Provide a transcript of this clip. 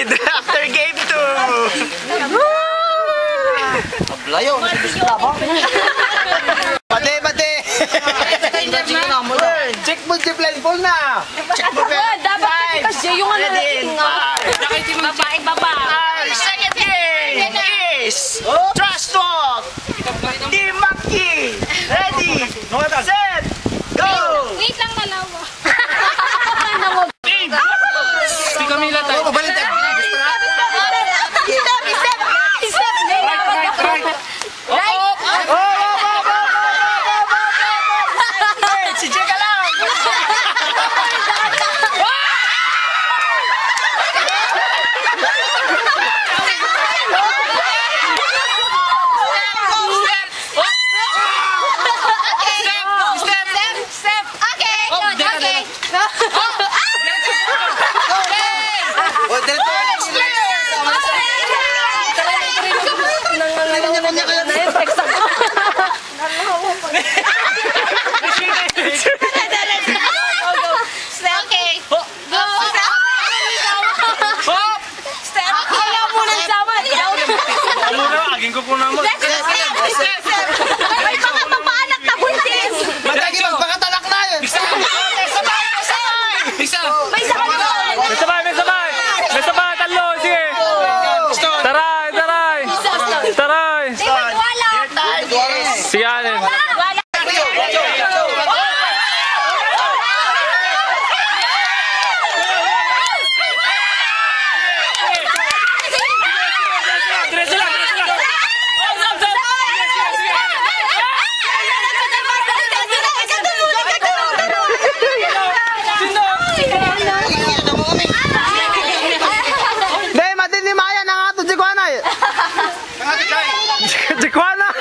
lead after game 2. Ablayo, Pati. Check mo si blindfold na. Check mo dapat kasi yung ano Our second game is Trash Talk. Team Monkey. Ready, set, go. Wait lang dalawa. Si Camila tayo. Si Jeka lang. Aging ko po naman. May mga papaanak na buntis. Madagi magpakatalak na yun. May sabay, talo, sige. Taray. Sige, alin. Jekwana!